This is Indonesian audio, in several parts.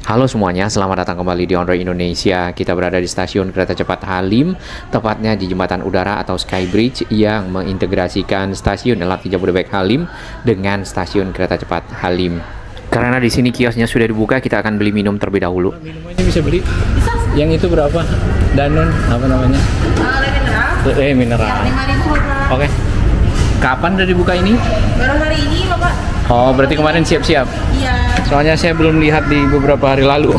Halo semuanya, selamat datang kembali di On Road Indonesia. Kita berada di stasiun kereta cepat Halim, tepatnya di jembatan udara atau Skybridge yang mengintegrasikan stasiun LRT Jabodebek Halim dengan stasiun kereta cepat Halim. Karena di sini kiosnya sudah dibuka, kita akan beli minum terlebih dahulu. Minumannya bisa beli? Bisa. Yang itu berapa? Danone, apa namanya? Mineral. Mineral. Ya, 5.000. Oke. Kapan udah dibuka ini? Baru hari ini, Bapak. Oh, berarti kemarin siap-siap? Iya. Soalnya saya belum lihat di beberapa hari lalu.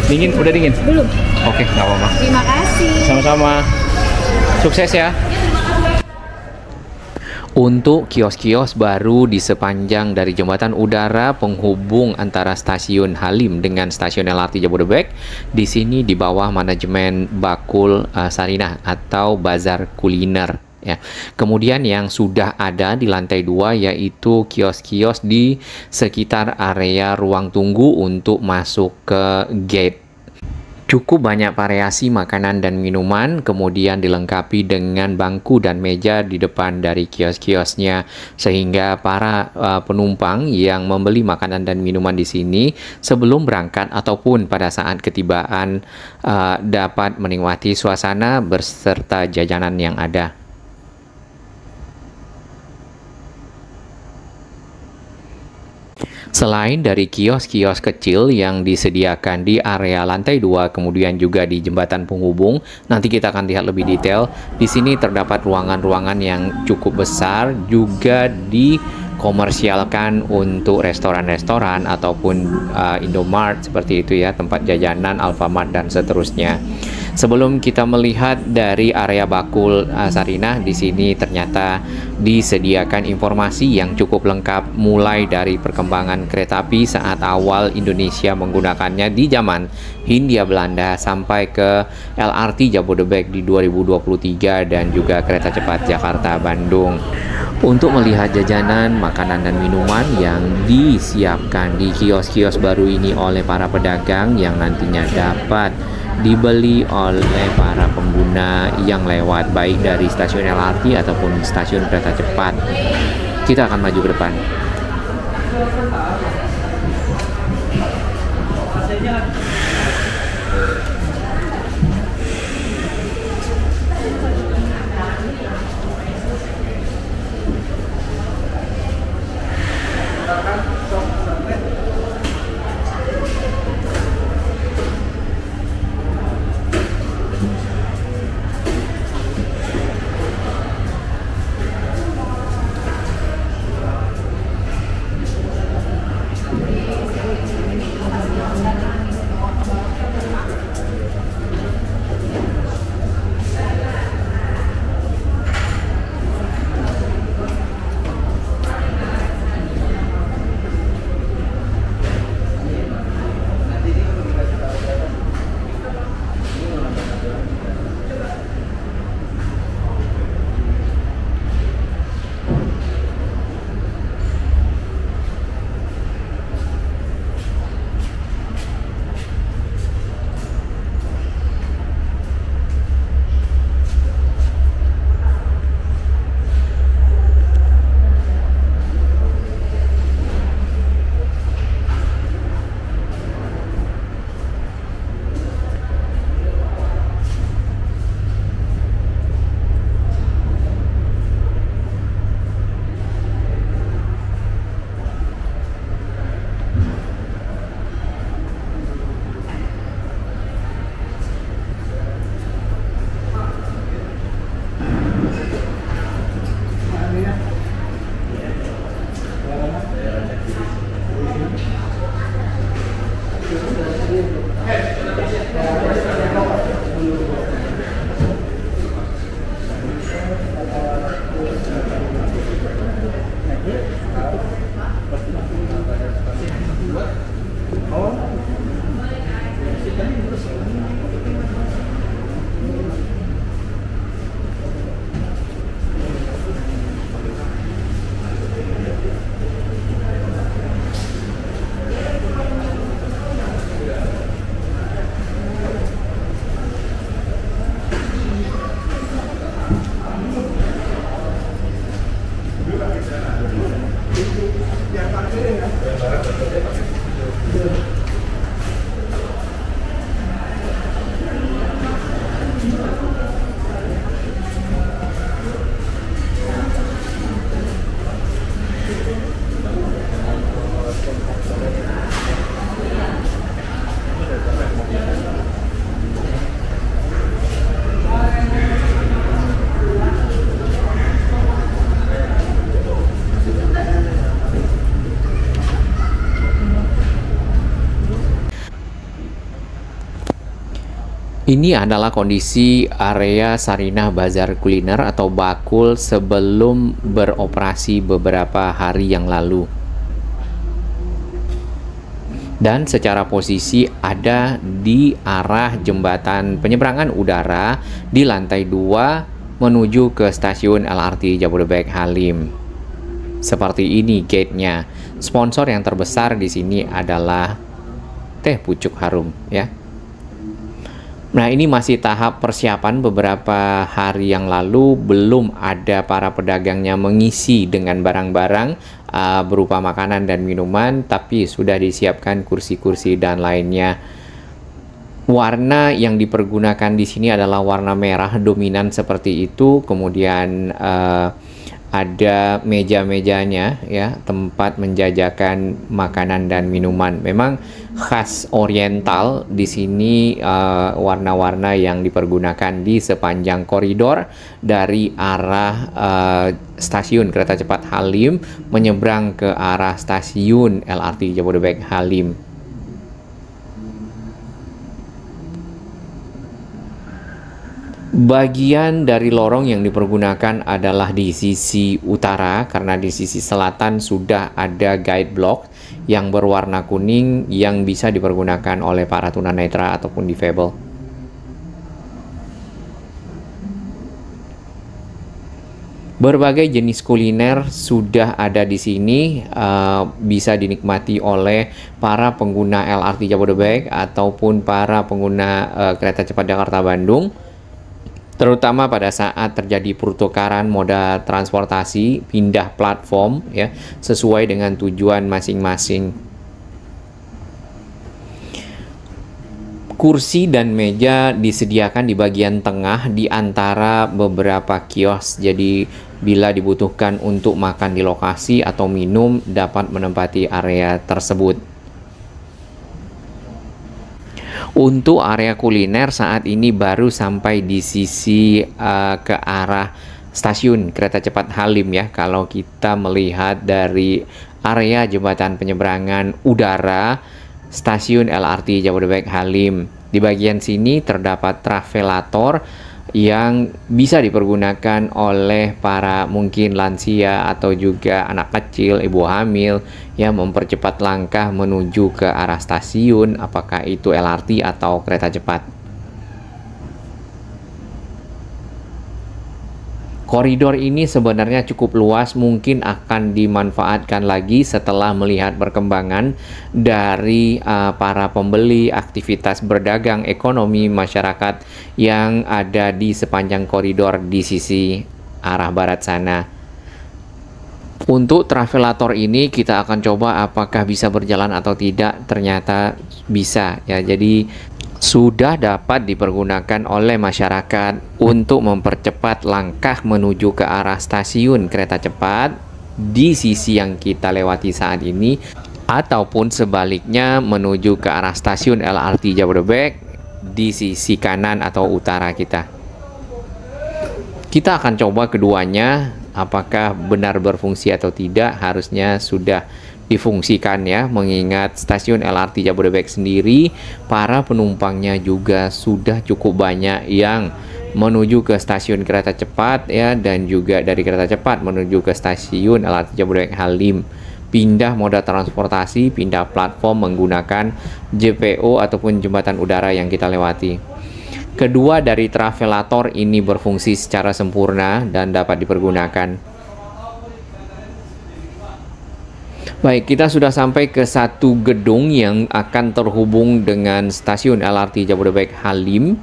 Dingin? Udah dingin? Belum. Oke, nggak apa-apa. Terima kasih. Sama-sama. Sukses ya. Untuk kios-kios baru di sepanjang dari jembatan udara penghubung antara stasiun Halim dengan stasiun LRT Jabodebek, di sini di bawah manajemen Bakul Sarinah atau Bazar Kuliner. Ya. Kemudian yang sudah ada di lantai 2 yaitu kios-kios di sekitar area ruang tunggu untuk masuk ke gate. Cukup banyak variasi makanan dan minuman, kemudian dilengkapi dengan bangku dan meja di depan dari kios-kiosnya, sehingga para penumpang yang membeli makanan dan minuman di sini sebelum berangkat ataupun pada saat ketibaan dapat menikmati suasana beserta jajanan yang ada. Selain dari kios-kios kecil yang disediakan di area lantai 2, kemudian juga di jembatan penghubung, nanti kita akan lihat lebih detail. Di sini terdapat ruangan-ruangan yang cukup besar, juga dikomersialkan untuk restoran-restoran ataupun Indomart seperti itu ya, tempat jajanan, Alfamart dan seterusnya. Sebelum kita melihat dari area Bakul Sarinah, di sini ternyata disediakan informasi yang cukup lengkap mulai dari perkembangan kereta api saat awal Indonesia menggunakannya di zaman Hindia Belanda sampai ke LRT Jabodebek di 2023 dan juga kereta cepat Jakarta Bandung. Untuk melihat jajanan, makanan dan minuman yang disiapkan di kios-kios baru ini oleh para pedagang yang nantinya dapat dibeli oleh para pengguna yang lewat baik dari stasiun LRT ataupun stasiun kereta cepat. Kita akan maju ke depan. Ini adalah kondisi area Sarinah Bazar Kuliner atau Bakul sebelum beroperasi beberapa hari yang lalu. Dan secara posisi ada di arah jembatan penyeberangan udara di lantai 2 menuju ke stasiun LRT Jabodebek Halim. Seperti ini gate-nya. Sponsor yang terbesar di sini adalah Teh Pucuk Harum, ya. Nah, ini masih tahap persiapan. Beberapa hari yang lalu belum ada para pedagangnya mengisi dengan barang-barang berupa makanan dan minuman, tapi sudah disiapkan kursi-kursi dan lainnya. Warna yang dipergunakan di sini adalah warna merah dominan seperti itu. Kemudian ada meja-mejanya, ya, tempat menjajakan makanan dan minuman. Memang khas Oriental di sini, warna-warna yang dipergunakan di sepanjang koridor dari arah stasiun kereta cepat Halim menyeberang ke arah stasiun LRT Jabodebek Halim. Bagian dari lorong yang dipergunakan adalah di sisi utara, karena di sisi selatan sudah ada guide block yang berwarna kuning yang bisa dipergunakan oleh para tunanetra ataupun difabel. Berbagai jenis kuliner sudah ada di sini, bisa dinikmati oleh para pengguna LRT Jabodebek ataupun para pengguna kereta cepat Jakarta-Bandung. Terutama pada saat terjadi pertukaran moda transportasi, pindah platform, ya, sesuai dengan tujuan masing-masing. Kursi dan meja disediakan di bagian tengah di antara beberapa kios. Jadi bila dibutuhkan untuk makan di lokasi atau minum dapat menempati area tersebut. Untuk area kuliner saat ini baru sampai di sisi ke arah stasiun kereta cepat Halim, ya. Kalau kita melihat dari area jembatan penyeberangan udara stasiun LRT Jabodebek Halim, di bagian sini terdapat travelator yang bisa dipergunakan oleh para mungkin lansia atau juga anak kecil, ibu hamil, yang mempercepat langkah menuju ke arah stasiun, apakah itu LRT atau kereta cepat. Koridor ini sebenarnya cukup luas, mungkin akan dimanfaatkan lagi setelah melihat perkembangan dari para pembeli, aktivitas berdagang, ekonomi masyarakat yang ada di sepanjang koridor di sisi arah barat sana. Untuk travelator ini kita akan coba apakah bisa berjalan atau tidak. Ternyata bisa, ya. Jadi sudah dapat dipergunakan oleh masyarakat untuk mempercepat langkah menuju ke arah stasiun kereta cepat di sisi yang kita lewati saat ini, ataupun sebaliknya menuju ke arah stasiun LRT Jabodebek di sisi kanan atau utara kita. Kita akan coba keduanya, apakah benar berfungsi atau tidak. Harusnya sudah difungsikan, ya, mengingat stasiun LRT Jabodebek sendiri para penumpangnya juga sudah cukup banyak yang menuju ke stasiun kereta cepat, ya, dan juga dari kereta cepat menuju ke stasiun LRT Jabodebek Halim. Pindah moda transportasi, pindah platform menggunakan JPO ataupun jembatan udara yang kita lewati. Kedua dari travelator ini berfungsi secara sempurna dan dapat dipergunakan. Baik, kita sudah sampai ke satu gedung yang akan terhubung dengan stasiun LRT Jabodebek Halim.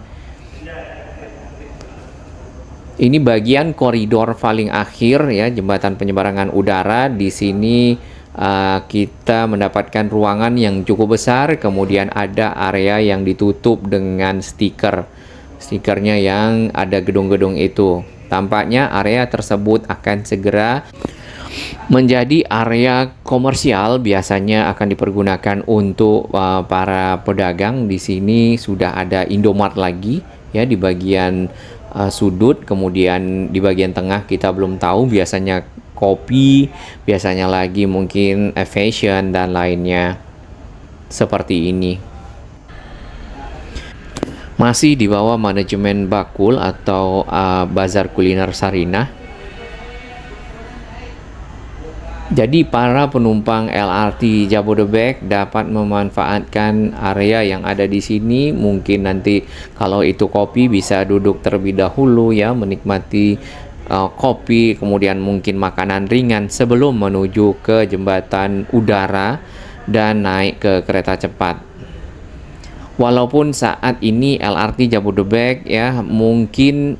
Ini bagian koridor paling akhir, ya, jembatan penyeberangan udara. Di sini kita mendapatkan ruangan yang cukup besar, kemudian ada area yang ditutup dengan stikernya yang ada gedung-gedung itu. Tampaknya area tersebut akan segera menjadi area komersial, biasanya akan dipergunakan untuk para pedagang. Di sini sudah ada Indomart lagi, ya, di bagian sudut. Kemudian di bagian tengah kita belum tahu, biasanya kopi, biasanya lagi mungkin fashion dan lainnya seperti ini. Masih di bawah manajemen Bakul atau Bazar Kuliner Sarinah. Jadi para penumpang LRT Jabodebek dapat memanfaatkan area yang ada di sini. Mungkin nanti kalau itu kopi bisa duduk terlebih dahulu ya, menikmati kopi, kemudian mungkin makanan ringan sebelum menuju ke jembatan udara dan naik ke kereta cepat. Walaupun saat ini LRT Jabodebek ya mungkin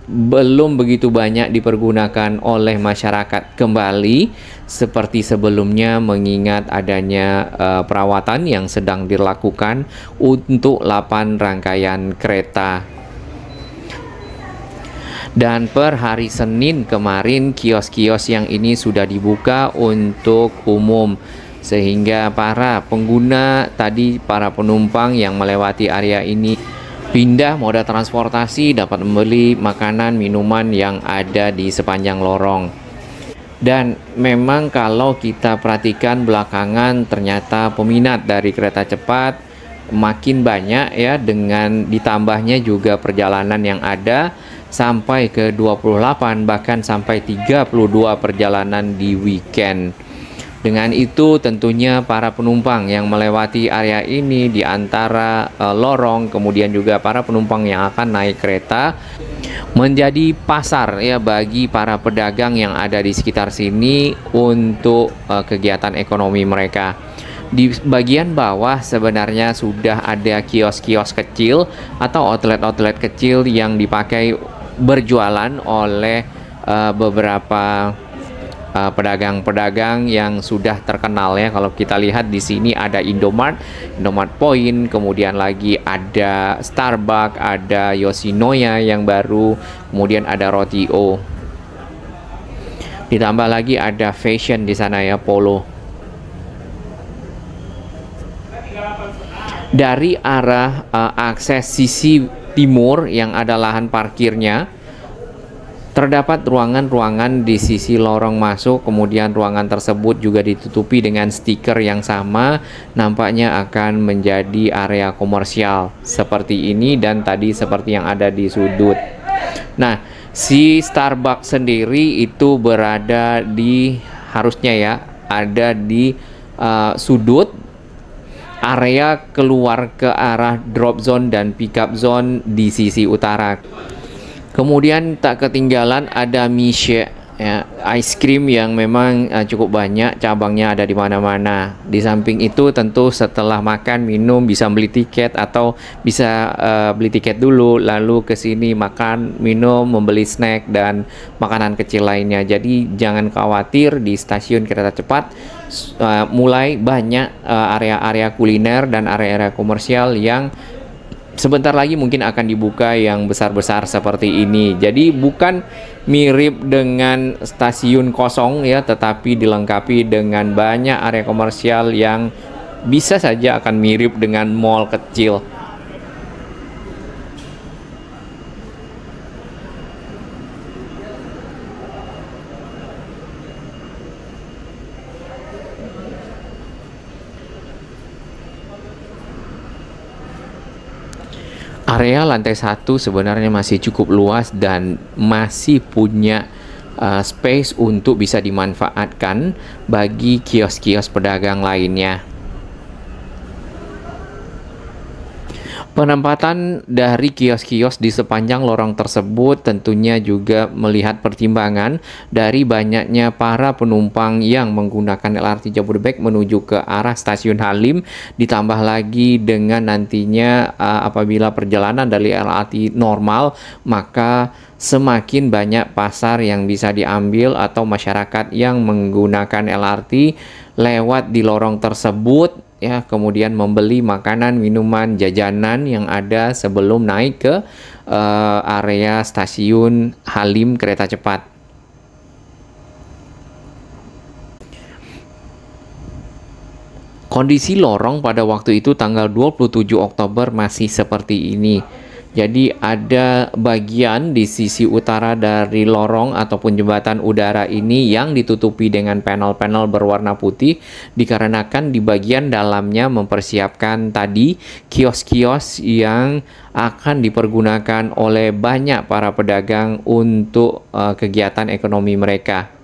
belum begitu banyak dipergunakan oleh masyarakat kembali seperti sebelumnya, mengingat adanya perawatan yang sedang dilakukan untuk 8 rangkaian kereta. Dan per hari Senin kemarin kios-kios yang ini sudah dibuka untuk umum, sehingga para pengguna tadi, para penumpang yang melewati area ini pindah moda transportasi dapat membeli makanan minuman yang ada di sepanjang lorong. Dan memang kalau kita perhatikan belakangan ternyata peminat dari kereta cepat makin banyak ya, dengan ditambahnya juga perjalanan yang ada sampai ke 28 bahkan sampai 32 perjalanan di weekend. Dengan itu tentunya para penumpang yang melewati area ini di antara lorong, kemudian juga para penumpang yang akan naik kereta, menjadi pasar ya bagi para pedagang yang ada di sekitar sini untuk kegiatan ekonomi mereka. Di bagian bawah sebenarnya sudah ada kios-kios kecil atau outlet-outlet kecil yang dipakai berjualan oleh beberapa pedagang-pedagang yang sudah terkenal ya. Kalau kita lihat di sini ada Indomart Point, kemudian lagi ada Starbucks, ada Yoshinoya yang baru, kemudian ada Roti-O. Ditambah lagi ada fashion di sana ya, Polo. Dari arah akses sisi timur yang ada lahan parkirnya, terdapat ruangan-ruangan di sisi lorong masuk, kemudian ruangan tersebut juga ditutupi dengan stiker yang sama, nampaknya akan menjadi area komersial seperti ini dan tadi seperti yang ada di sudut. Nah, si Starbucks sendiri itu berada di, harusnya ya, ada di sudut area keluar ke arah drop zone dan pickup zone di sisi utara. Kemudian tak ketinggalan ada Misha ya, ice cream yang memang cukup banyak, cabangnya ada di mana-mana. Di samping itu tentu setelah makan minum bisa beli tiket atau bisa beli tiket dulu lalu ke sini makan minum, membeli snack dan makanan kecil lainnya. Jadi jangan khawatir, di stasiun kereta cepat mulai banyak area-area kuliner dan area-area komersial yang sebentar lagi mungkin akan dibuka yang besar-besar seperti ini. Jadi bukan mirip dengan stasiun kosong ya, tetapi dilengkapi dengan banyak area komersial yang bisa saja akan mirip dengan mall kecil. Area lantai 1 sebenarnya masih cukup luas dan masih punya space untuk bisa dimanfaatkan bagi kios-kios pedagang lainnya. Penempatan dari kios-kios di sepanjang lorong tersebut tentunya juga melihat pertimbangan dari banyaknya para penumpang yang menggunakan LRT Jabodebek menuju ke arah stasiun Halim, ditambah lagi dengan nantinya apabila perjalanan dari LRT normal, maka semakin banyak pasar yang bisa diambil atau masyarakat yang menggunakan LRT lewat di lorong tersebut ya, kemudian membeli makanan, minuman, jajanan yang ada sebelum naik ke area stasiun Halim kereta cepat. Kondisi lorong pada waktu itu tanggal 27 Oktober masih seperti ini. Jadi ada bagian di sisi utara dari lorong ataupun jembatan udara ini yang ditutupi dengan panel-panel berwarna putih, dikarenakan di bagian dalamnya mempersiapkan tadi kios-kios yang akan dipergunakan oleh banyak para pedagang untuk kegiatan ekonomi mereka.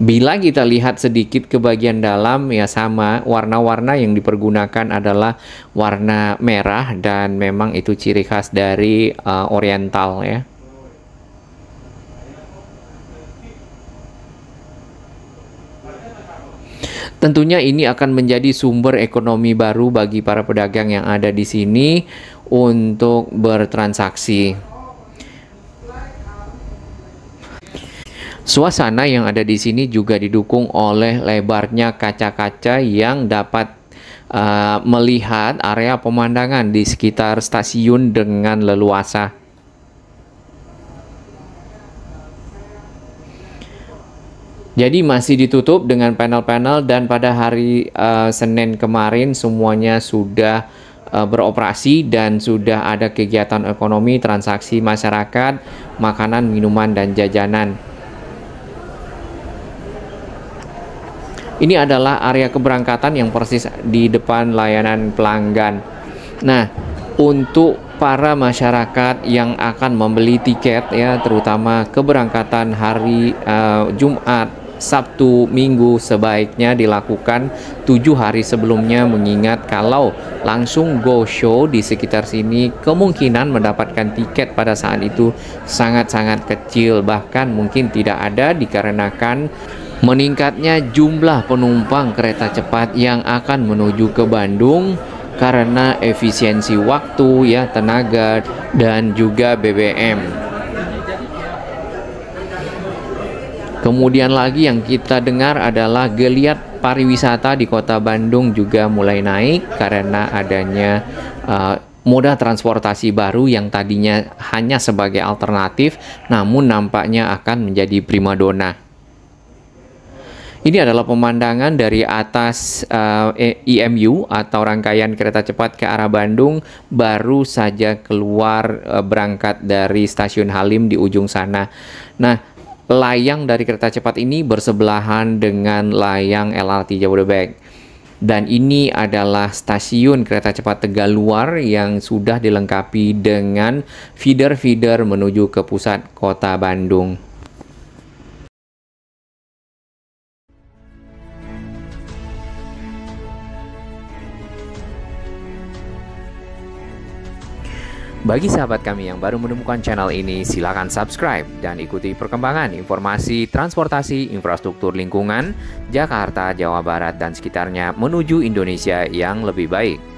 Bila kita lihat sedikit ke bagian dalam, ya sama, warna-warna yang dipergunakan adalah warna merah dan memang itu ciri khas dari Oriental ya. Tentunya ini akan menjadi sumber ekonomi baru bagi para pedagang yang ada di sini untuk bertransaksi. Suasana yang ada di sini juga didukung oleh lebarnya kaca-kaca yang dapat melihat area pemandangan di sekitar stasiun dengan leluasa. Jadi masih ditutup dengan panel-panel dan pada hari Senin kemarin semuanya sudah beroperasi dan sudah ada kegiatan ekonomi, transaksi masyarakat, makanan, minuman, dan jajanan. Ini adalah area keberangkatan yang persis di depan layanan pelanggan. Nah, untuk para masyarakat yang akan membeli tiket ya, terutama keberangkatan hari Jumat, Sabtu, Minggu, sebaiknya dilakukan 7 hari sebelumnya, mengingat kalau langsung go show di sekitar sini, kemungkinan mendapatkan tiket pada saat itu sangat-sangat kecil, bahkan mungkin tidak ada, dikarenakan meningkatnya jumlah penumpang kereta cepat yang akan menuju ke Bandung karena efisiensi waktu ya, tenaga, dan juga BBM. Kemudian lagi yang kita dengar adalah geliat pariwisata di kota Bandung juga mulai naik karena adanya moda transportasi baru yang tadinya hanya sebagai alternatif, namun nampaknya akan menjadi primadona. Ini adalah pemandangan dari atas IMU atau rangkaian kereta cepat ke arah Bandung, baru saja keluar berangkat dari stasiun Halim di ujung sana. Nah, layang dari kereta cepat ini bersebelahan dengan layang LRT Jabodebek. Dan ini adalah stasiun kereta cepat Tegaluar yang sudah dilengkapi dengan feeder-feeder menuju ke pusat kota Bandung. Bagi sahabat kami yang baru menemukan channel ini, silakan subscribe dan ikuti perkembangan informasi transportasi, infrastruktur lingkungan, Jakarta, Jawa Barat, dan sekitarnya menuju Indonesia yang lebih baik.